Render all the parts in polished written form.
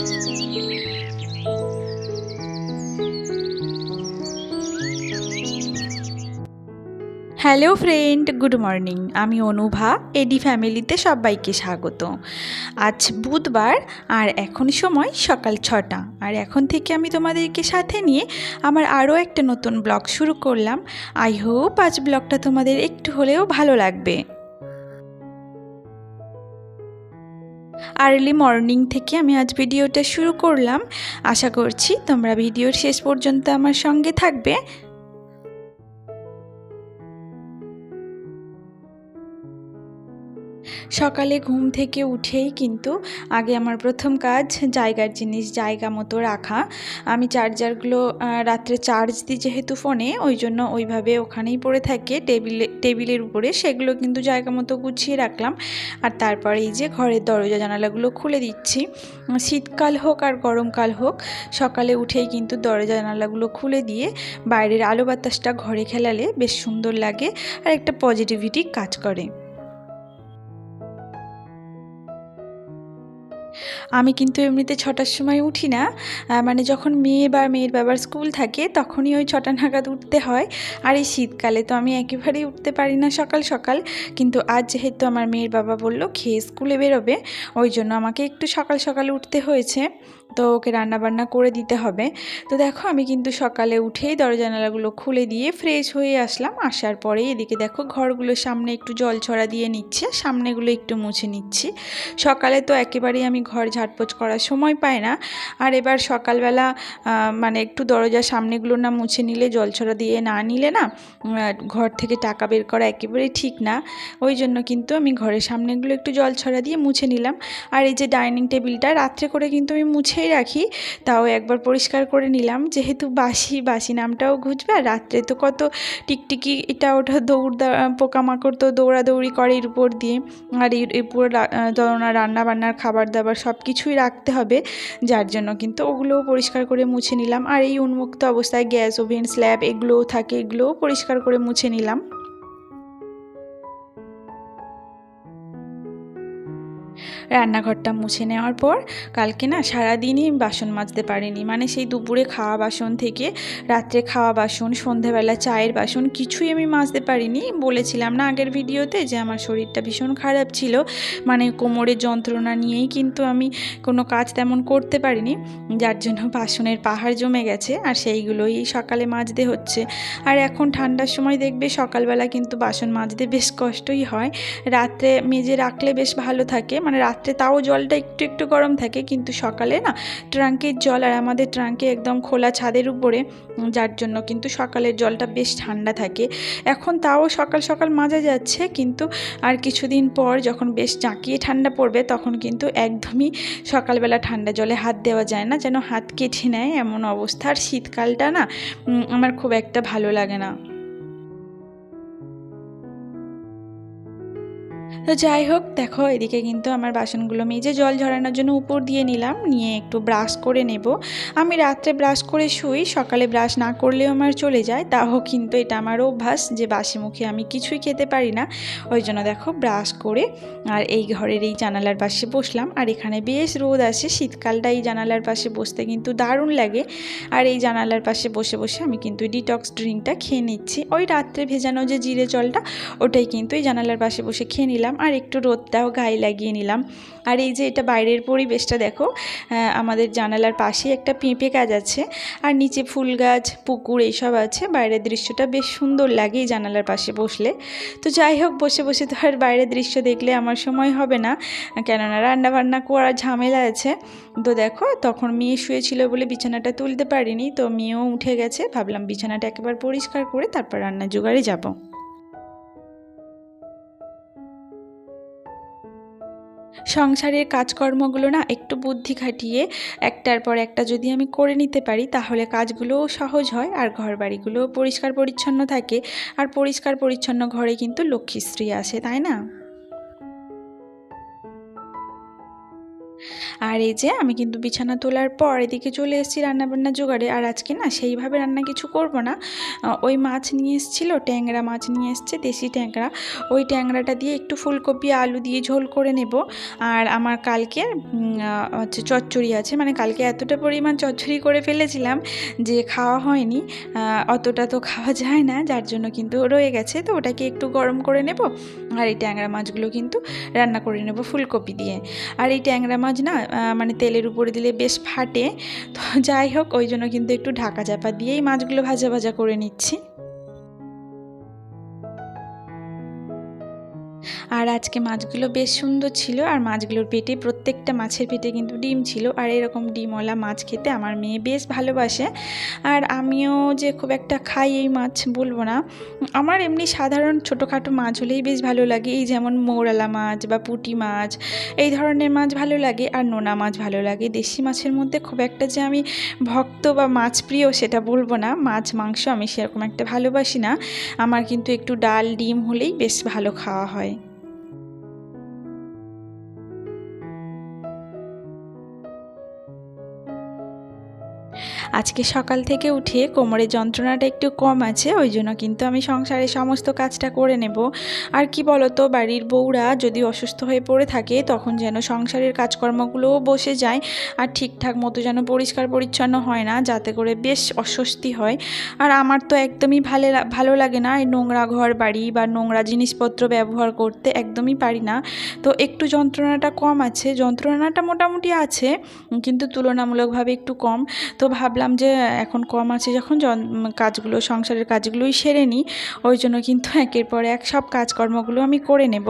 Hello friend, good morning. আমি অনুভা, এডি ফ্যামিলিতে সবাইকে স্বাগত। আজ বুধবার আর এখন সময় সকাল 6টা। আর এখন থেকে আমি তোমাদেরকে সাথে নিয়ে আমার আরও একটা নতুন ব্লগ শুরু করলাম। আই হোপ আজ ব্লগটা তোমাদের একটু হলেও ভালো লাগবে। আর্লি মর্নিং থেকে আমি আজ ভিডিওটা শুরু করলাম। আশা করছি তোমরা ভিডিওর শেষ পর্যন্ত আমার সঙ্গে থাকবে। সকালে ঘুম থেকে উঠেই কিন্তু আগে আমার প্রথম কাজ জায়গার জিনিস জায়গা মতো রাখা। আমি চার্জারগুলো রাত্রে চার্জ দিই যেহেতু ফোনে, ওই জন্য ওইভাবে ওখানেই পড়ে থাকে টেবিলের উপরে, সেগুলো কিন্তু জায়গা মতো গুছিয়ে রাখলাম। আর তারপরে এই যে ঘরের দরজা জানালাগুলো খুলে দিচ্ছি। শীতকাল হোক আর গরমকাল হোক, সকালে উঠেই কিন্তু দরজা জানালাগুলো খুলে দিয়ে বাইরের আলো বাতাসটা ঘরে খেলালে বেশ সুন্দর লাগে আর একটা পজিটিভিটি কাজ করে। আমি কিন্তু এমনিতে 6টার সময় উঠি না, মানে যখন মেয়ে বা মেয়ের বাবার স্কুল থাকে তখনই ওই 6টা নাগাদ উঠতে হয়। আর এই শীতকালে তো আমি একেবারেই উঠতে পারি না সকাল সকাল, কিন্তু আজ যেহেতু আমার মেয়ের বাবা বলল খেয়ে স্কুলে বেরোবে, ওই জন্য আমাকে একটু সকাল সকাল উঠতে হয়েছে। তো ওকে রান্নাবান্না করে দিতে হবে। তো দেখো আমি কিন্তু সকালে উঠেই দরজা জানালাগুলো খুলে দিয়ে ফ্রেশ হয়ে আসলাম। আসার পরে এদিকে দেখো ঘরগুলোর সামনে একটু জল ছড়া দিয়ে নিচ্ছে, সামনেগুলো একটু মুছে নিচ্ছি। সকালে তো একেবারেই আমি ঘর ঝাড়পোছ করার সময় পাই না। আর এবার সকালবেলা মানে একটু দরজার সামনেগুলো না মুছে নিলে, জল ছড়া দিয়ে না নিলে না ঘর থেকে টাকা বের করা একেবারেই ঠিক না। ওই জন্য কিন্তু আমি ঘরের সামনেগুলো একটু জল ছড়া দিয়ে মুছে নিলাম। আর এই যে ডাইনিং টেবিলটা রাত্রে করে কিন্তু আমি মুছেই রাখি, তাও একবার পরিষ্কার করে নিলাম, যেহেতু বাসি নামটাও ঘুচবে। আর রাত্রে তো কত টিকটিকি এটা ওটা পোকামাকড় তো দৌড়াদৌড়ি করে এর উপর দিয়ে। আর এর পুরো রান্না বান্নার খাবার দাবার সব কিছুই রাখতে হবে, যার জন্য কিন্তু ওগুলোও পরিষ্কার করে মুছে নিলাম। আর এই উন্মুক্ত অবস্থায় গ্যাস ওভেন স্ল্যাব এগুলোও থাকে, এগুলোও পরিষ্কার করে মুছে নিলাম। রান্নাঘরটা মুছে নেওয়ার পর কালকে না সারাদিনই বাসন মাজতে পারিনি, মানে সেই দুপুরে খাওয়া বাসন থেকে রাত্রে খাওয়া বাসন, সন্ধেবেলা চায়ের বাসন কিছুই আমি মাজতে পারিনি। বলেছিলাম না আগের ভিডিওতে যে আমার শরীরটা ভীষণ খারাপ ছিল, মানে কোমরের যন্ত্রণা নিয়েই কিন্তু আমি কোনো কাজ তেমন করতে পারিনি, যার জন্য বাসনের পাহাড় জমে গেছে। আর সেইগুলোই সকালে মাজতে হচ্ছে। আর এখন ঠান্ডার সময় দেখবে সকালবেলা কিন্তু বাসন মাজতে বেশ কষ্টই হয়, রাত্রে মেজে রাখলে বেশ ভালো থাকে, মানে রাত্রে তাও জলটা একটু একটু গরম থাকে, কিন্তু সকালে না ট্রাঙ্কের জল, আর আমাদের ট্রাঙ্কে একদম খোলা ছাদের উপরে, যার জন্য কিন্তু সকালের জলটা বেশ ঠান্ডা থাকে। এখন তাও সকাল সকাল মাজা যাচ্ছে, কিন্তু আর কিছুদিন পর যখন বেশ জাঁকিয়ে ঠান্ডা পড়বে তখন কিন্তু একদমই সকালবেলা ঠান্ডা জলে হাত দেওয়া যায় না, যেন হাত কেটে নেয় এমন অবস্থা। আর শীতকালটা না আমার খুব একটা ভালো লাগে না। তো যাই হোক, দেখো এদিকে কিন্তু আমার বাসনগুলো মেজে জল ঝরানোর জন্য উপর দিয়ে নিলাম, নিয়ে একটু ব্রাশ করে নেব। আমি রাত্রে ব্রাশ করে শুই, সকালে ব্রাশ না করলেও আমার চলে যায়, তাও কিন্তু এটা আমার অভ্যাস যে বাসি মুখে আমি কিছুই খেতে পারি না। ওই জন্য দেখো ব্রাশ করে আর এই ঘরের এই জানালার পাশে বসলাম। আর এখানে বেশ রোদ আসে, শীতকালটা এই জানালার পাশে বসতে কিন্তু দারুণ লাগে। আর এই জানালার পাশে বসে বসে আমি কিন্তু ডিটক্স ড্রিঙ্কটা খেয়ে নিচ্ছি, ওই রাত্রে ভেজানো যে জিরে জলটা, ওটাই কিন্তু এই জানালার পাশে বসে খেয়ে নিলাম। আর একটু রোদটাও গায়ে লাগিয়ে নিলাম। আর এই যে এটা বাইরের পরিবেশটা দেখো, আমাদের জানালার পাশেই একটা পেঁপে গাছ আছে, আর নিচে ফুল গাছ পুকুর এইসব আছে। বাইরের দৃশ্যটা বেশ সুন্দর লাগে এই জানালার পাশে বসলে। তো যাই হোক, বসে বসে তো আর বাইরের দৃশ্য দেখলে আমার সময় হবে না, কেননা রান্না বান্না করার ঝামেলা আছে। তো দেখো তখন মেয়ে শুয়েছিল বলে বিছানাটা তুলতে পারিনি, তো মেয়েও উঠে গেছে, ভাবলাম বিছানাটা একেবারে পরিষ্কার করে তারপর রান্না জোগাড়ে যাব। সংসারের কাজকর্মগুলো না একটু বুদ্ধি খাটিয়ে একটার পর একটা যদি আমি করে নিতে পারি, তাহলে কাজগুলোও সহজ হয় আর ঘরবাড়িগুলোও পরিষ্কার পরিচ্ছন্ন থাকে। আর পরিষ্কার পরিচ্ছন্ন ঘরে কিন্তু লক্ষ্মীশ্রী আসে, তাই না? আর এই যে আমি কিন্তু বিছানা তোলার পর এদিকে চলে এসেছি রান্নাবান্না জোগাড়ে। আর আজকে না সেইভাবে রান্না কিছু করব না, ওই মাছ নিয়ে এসেছিলো, ট্যাংরা মাছ নিয়ে এসছে, দেশি ট্যাংরা। ওই ট্যাংরাটা দিয়ে একটু ফুলকপি আলু দিয়ে ঝোল করে নেব। আর আমার কালকে হচ্ছে চচ্চড়ি আছে, মানে কালকে এতটা পরিমাণ চচ্চড়ি করে ফেলেছিলাম যে খাওয়া হয়নি, অতটা তো খাওয়া যায় না, যার জন্য কিন্তু রয়ে গেছে। তো ওটাকে একটু গরম করে নেব, আর এই ট্যাংরা মাছগুলো কিন্তু রান্না করে নেব ফুলকপি দিয়ে। আর এই ট্যাংরা মাছ না মানে তেলের উপরে দিলে বেশ ফাটে, তো যাই হোক ওই জন্য কিন্তু একটু ঢাকা চাপা দিয়েই মাছগুলো ভাজা ভাজা করে নিচ্ছি। আর আজকে মাছগুলো বেশ সুন্দর ছিল, আর মাছগুলোর পেটে, প্রত্যেকটা মাছের পেটে কিন্তু ডিম ছিল। আর এরকম ডিমওয়ালা মাছ খেতে আমার মেয়ে বেশ ভালোবাসে। আর আমিও যে খুব একটা খাই এই মাছ বলবো না, আমার এমনি সাধারণ ছোটোখাটো মাছ হলেই বেশ ভালো লাগে, এই যেমন মৌরালা মাছ বা পুঁটি মাছ, এই ধরনের মাছ ভালো লাগে। আর নোনা মাছ ভালো লাগে। দেশি মাছের মধ্যে খুব একটা যে আমি ভক্ত বা মাছ প্রিয় সেটা বলবো না, মাছ মাংস আমি সেরকম একটা ভালোবাসি না। আমার কিন্তু একটু ডাল ডিম হলেই বেশ ভালো খাওয়া হয়। আজকে সকাল থেকে উঠে কোমরের যন্ত্রণাটা একটু কম আছে, ওই জন্য কিন্তু আমি সংসারের সমস্ত কাজটা করে নেব। আর কি বলতো, বাড়ির বউরা যদি অসুস্থ হয়ে পড়ে থাকে তখন যেন সংসারের কাজকর্মগুলোও বসে যায়, আর ঠিকঠাক মতো যেন পরিষ্কার পরিচ্ছন্ন হয় না, যাতে করে বেশ অস্বস্তি হয়। আর আমার তো একদমই ভালো লাগে না এই নোংরা ঘর বাড়ি বা নোংরা জিনিসপত্র ব্যবহার করতে, একদমই পারি না। তো একটু যন্ত্রণাটা কম আছে, যন্ত্রণাটা মোটামুটি আছে কিন্তু তুলনামূলকভাবে একটু কম। তো ভাবলাম যে এখন কম আছে যখন কাজগুলো, সংসারের কাজগুলোই সেরে নিই, ওই জন্য কিন্তু একের পর এক সব কাজকর্মগুলো আমি করে নেব।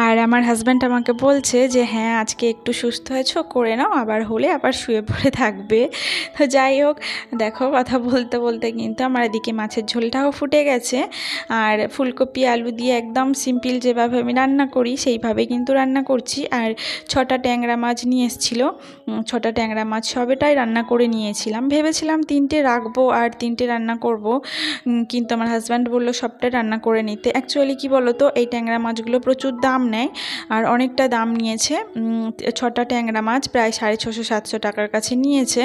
আর আমার হাজব্যান্ড আমাকে বলছে যে হ্যাঁ আজকে একটু সুস্থ হয়েছো, করে নাও, আবার হলে আবার শুয়ে পড়ে থাকবে। তো যাই হোক, দেখো কথা বলতে বলতে কিন্তু আমার এদিকে মাছের ঝোলটাও ফুটে গেছে। আর ফুলকপি আলু দিয়ে একদম সিম্পল যেভাবে আমি রান্না করি সেইভাবে কিন্তু রান্না করছি। আর 6টা ট্যাংরা মাছ নিয়ে এসেছিলো, 6টা ট্যাংরা মাছ সবেটাই রান্না করে নিয়েছিলাম, ভেবেছিলাম 3টে রাখবো আর 3টে রান্না করব, কিন্তু আমার হাজব্যান্ড বললো সবটাই রান্না করে নিতে। অ্যাকচুয়ালি কী বলো তো, এই ট্যাংরা মাছগুলো প্রচুর দাম নেয়, আর অনেকটা দাম নিয়েছে। 6টা ট্যাংরা মাছ প্রায় 650-700 টাকার কাছে নিয়েছে।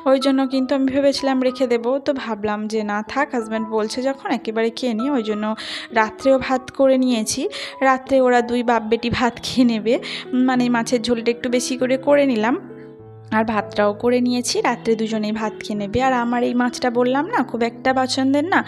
ওই জন্য কিন্তু আমি ভেবেছিলাম রেখে দেবো, তো ভাবলাম যে না থাক, হাজব্যান্ড বলছে যখন একেবারে খেয়ে নিই। ওই জন্য রাত্রেও ভাত করে নিয়েছি, রাত্রে ওরা 2 বাপ বেটি ভাত খেয়ে নেবে, মানে মাছের ঝোলটা একটু বেশি করে নিলাম, আর ভাতটাও করে নিয়েছি, রাত্রে দুজনেই ভাত খেয়ে নেবে। আর আমার এই মাছটা বললাম না খুব একটা পছন্দের না,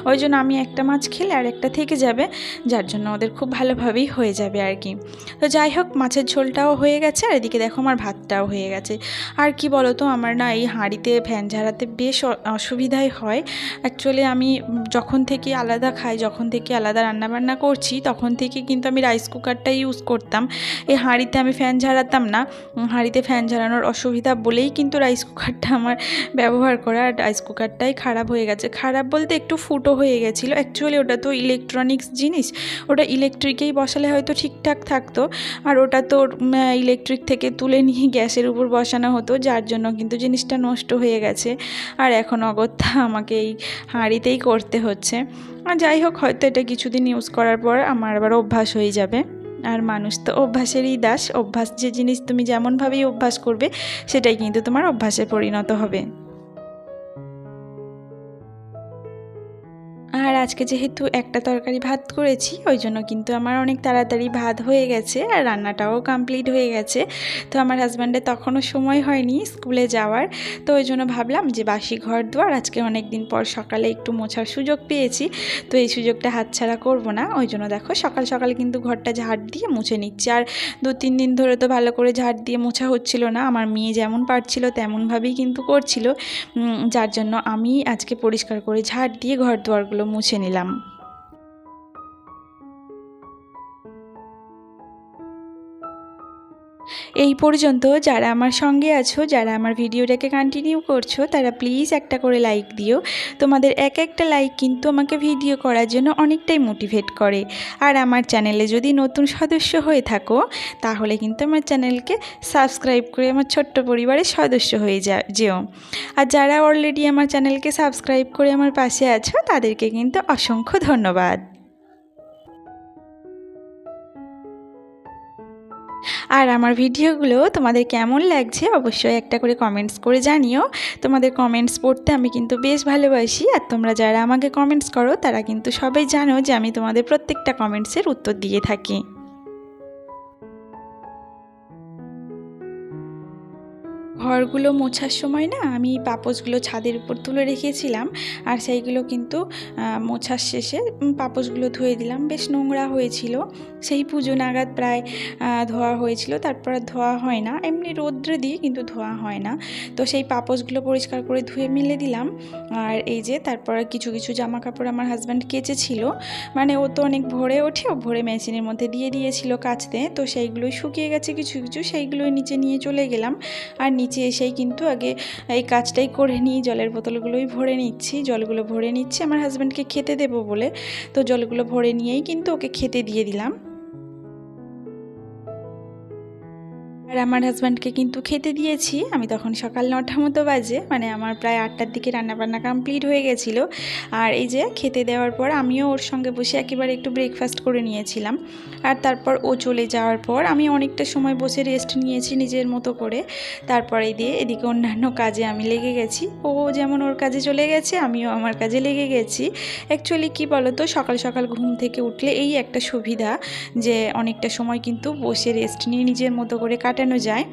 ওই জন্য আমি একটা মাছ খেলে আর একটা থেকে যাবে, যার জন্য ওদের খুব ভালোভাবেই হয়ে যাবে আর কি। তো যাই হোক, মাছের ঝোলটাও হয়ে গেছে, আর এদিকে দেখো আমার ভাতটাও হয়ে গেছে। আর কি বলো তো, আমার না এই হাঁড়িতে ফ্যান ঝাড়াতে বেশ অসুবিধাই হয়। অ্যাকচুয়ালি আমি যখন থেকে আলাদা খাই, যখন থেকে আলাদা রান্নাবান্না করছি, তখন থেকে কিন্তু আমি রাইস কুকারটাই ইউজ করতাম, এই হাঁড়িতে আমি ফ্যান ঝাড়াতাম না। হাঁড়িতে ফ্যান ঝাড়ানোর অসুবিধা বলেই কিন্তু রাইস কুকারটা আমার ব্যবহার করা, আর রাইস কুকারটাই খারাপ হয়ে গেছে। খারাপ বলতে একটু ফুটো হয়ে গেছিলো, অ্যাকচুয়ালি ওটা তো ইলেকট্রনিক্স জিনিস, ওটা ইলেকট্রিকেই বসালে হয়তো ঠিকঠাক থাকতো, আর ওটা তো ইলেকট্রিক থেকে তুলে নিয়ে গ্যাসের উপর বসানো হতো, যার জন্য কিন্তু জিনিসটা নষ্ট হয়ে গেছে। আর এখন অগত্যা আমাকে এই হাঁড়িতেই করতে হচ্ছে। আর যাই হোক, হয়তো এটা কিছুদিন ইউজ করার পর আমার আবার অভ্যাস হয়ে যাবে। আর মানুষ তো অভ্যাসেরই দাস, অভ্যাস যে জিনিস তুমি যেমনভাবেই অভ্যাস করবে সেটাই কিন্তু তোমার অভ্যাসে পরিণত হবে। আর আজকে যেহেতু একটা তরকারি ভাত করেছি, ওই জন্য কিন্তু আমার অনেক তাড়াতাড়ি ভাত হয়ে গেছে, আর রান্নাটাও কমপ্লিট হয়ে গেছে। তো আমার হাজব্যান্ডের তখনও সময় হয়নি স্কুলে যাওয়ার, তো ওই জন্য ভাবলাম যে বাসি ঘর দুয়ার আজকে অনেক দিন পর সকালে একটু মোছার সুযোগ পেয়েছি, তো এই সুযোগটা হাতছাড়া করব না। ওই জন্য দেখো সকাল সকাল কিন্তু ঘরটা ঝাড় দিয়ে মুছে নিচ্ছি। আর 2-3 দিন ধরে তো ভালো করে ঝাড় দিয়ে মোছা হচ্ছিল না, আমার মেয়ে যেমন পারছিল তেমনভাবেই কিন্তু করছিল, যার জন্য আমি আজকে পরিষ্কার করে ঝাড় দিয়ে ঘর দুয়ারগুলো মুছে নিলাম। এই পর্যন্ত যারা আমার সঙ্গে আছো, যারা আমার ভিডিওটাকে কন্টিনিউ করছো, তারা প্লিজ একটা করে লাইক দিও। তোমাদের একটা লাইক কিন্তু আমাকে ভিডিও করার জন্য অনেকটাই মোটিভেট করে। আর আমার চ্যানেলে যদি নতুন সদস্য হয়ে থাকো, তাহলে কিন্তু আমার চ্যানেলকে সাবস্ক্রাইব করে আমার ছোট্ট পরিবারের সদস্য হয়ে যেও। আর যারা অলরেডি আমার চ্যানেলকে সাবস্ক্রাইব করে আমার পাশে আছো, তাদেরকে কিন্তু অসংখ্য ধন্যবাদ। আর আমার ভিডিওগুলো তোমাদের কেমন লাগছে অবশ্যই একটা করে কমেন্টস করে জানিও। তোমাদের কমেন্টস পড়তে আমি কিন্তু বেশ ভালোবাসি, আর তোমরা যারা আমাকে কমেন্টস করো তারা কিন্তু সবাই জানো যে আমি তোমাদের প্রত্যেকটা কমেন্টসের উত্তর দিয়ে থাকি। ঘরগুলো মোছার সময় না আমি পাপোশগুলো ছাদের উপর তুলে রেখেছিলাম, আর সেইগুলো কিন্তু মোছার শেষে পাপোশগুলো ধুয়ে দিলাম। বেশ নোংরা হয়েছিল, সেই পুজো নাগাদ প্রায় ধোয়া হয়েছিল, তারপর ধোয়া হয় না, এমনি রোদ্রে দিই কিন্তু ধোয়া হয় না। তো সেই পাপোশগুলো পরিষ্কার করে ধুয়ে মেলে দিলাম। আর এই যে তারপর কিছু কিছু জামা কাপড় আমার হাজব্যান্ড কেচেছিল, মানে ও তো অনেক ভোরে ওঠে, ও ভোরে মেশিনের মধ্যে দিয়ে দিয়েছিল কাচতে, তো সেইগুলোই শুকিয়ে গেছে কিছু কিছু, সেইগুলোই নিচে নিয়ে চলে গেলাম। আর নিচে এসেই কিন্তু আগে এই কাজটাই করে নিই, জলের বোতলগুলোই ভরে নিচ্ছি, জলগুলো ভরে নিচ্ছি আমার হাজব্যান্ডকে খেতে দেবো বলে। তো জলগুলো ভরে নিয়েই কিন্তু ওকে খেতে দিয়ে দিলাম। আর আমার হাজব্যান্ডকে কিন্তু খেতে দিয়েছি আমি তখন সকাল 9টা মতো বাজে, মানে আমার প্রায় 8টার দিকে রান্নাবান্না কমপ্লিট হয়ে গেছিলো। আর এই যে খেতে দেওয়ার পর আমিও ওর সঙ্গে বসে একেবারে একটু ব্রেকফাস্ট করে নিয়েছিলাম। আর তারপর ও চলে যাওয়ার পর আমি অনেকটা সময় বসে রেস্ট নিয়েছি নিজের মতো করে। তারপর এই দিয়ে এদিকে অন্যান্য কাজে আমি লেগে গেছি, ও যেমন ওর কাজে চলে গেছে আমিও আমার কাজে লেগে গেছি। অ্যাকচুয়ালি কী বলো তো, সকাল সকাল ঘুম থেকে উঠলে এই একটা সুবিধা যে অনেকটা সময় কিন্তু বসে রেস্ট নিয়ে নিজের মতো করে কাটানো যায়।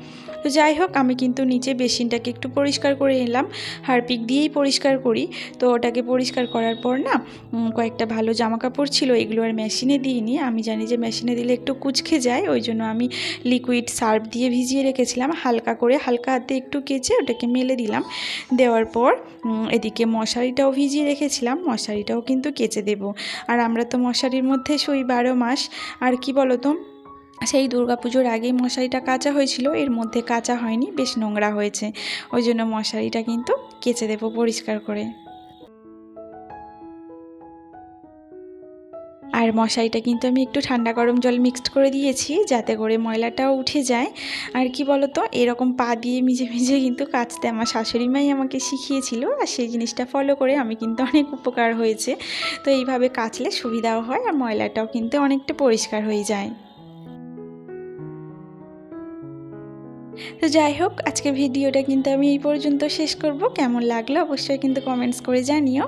তো যাই হোক, আমি কিন্তু নিচে বেসিনটাকে একটু পরিষ্কার করে নিলাম, হারপিক দিয়েই পরিষ্কার করি। তো ওটাকে পরিষ্কার করার পর না কয়েকটা ভালো জামা কাপড় ছিল, এগুলো আর মেশিনে দিইনি, আমি জানি যে মেশিনে দিলে একটু কুচকে যায়, ওই জন্য আমি লিকুইড সার্ফ দিয়ে ভিজিয়ে রেখেছিলাম, হালকা করে হালকা হাতে একটু কেচে ওটাকে মেলে দিলাম। দেওয়ার পর এদিকে মশারিটাও ভিজিয়ে রেখেছিলাম, মশারিটাও কিন্তু কেচে দেব। আর আমরা তো মশারির মধ্যে শুই 12 মাস। আর কি বলো তো, সেই দুর্গাপুজোর আগেই মশারিটা কাচা হয়েছিল, এর মধ্যে কাচা হয়নি, বেশ নোংরা হয়েছে, ওই জন্য মশারিটা কিন্তু কেচে দেবো পরিষ্কার করে। আর মশারিটা কিন্তু আমি একটু ঠান্ডা গরম জল মিক্সড করে দিয়েছি যাতে করে ময়লাটাও উঠে যায়। আর কি বলো তো, এরকম পা দিয়ে মিজে মিজে কিন্তু কাচতে আমার শাশুড়ি মাই আমাকে শিখিয়েছিল, আর সেই জিনিসটা ফলো করে আমি কিন্তু অনেক উপকার হয়েছে। তো এইভাবে কাচলে সুবিধাও হয় আর ময়লাটাও কিন্তু অনেকটা পরিষ্কার হয়ে যায়। তো যাই হোক, আজকে ভিডিওটা কিন্তু আমি এই পর্যন্ত শেষ করব। কেমন লাগলো অবশ্যই কিন্তু কমেন্টস করে জানিও।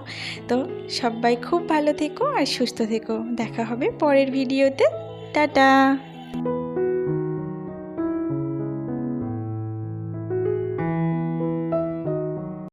তো সবাই খুব ভালো থেকো আর সুস্থ থেকো, দেখা হবে পরের ভিডিওতে। টাটা।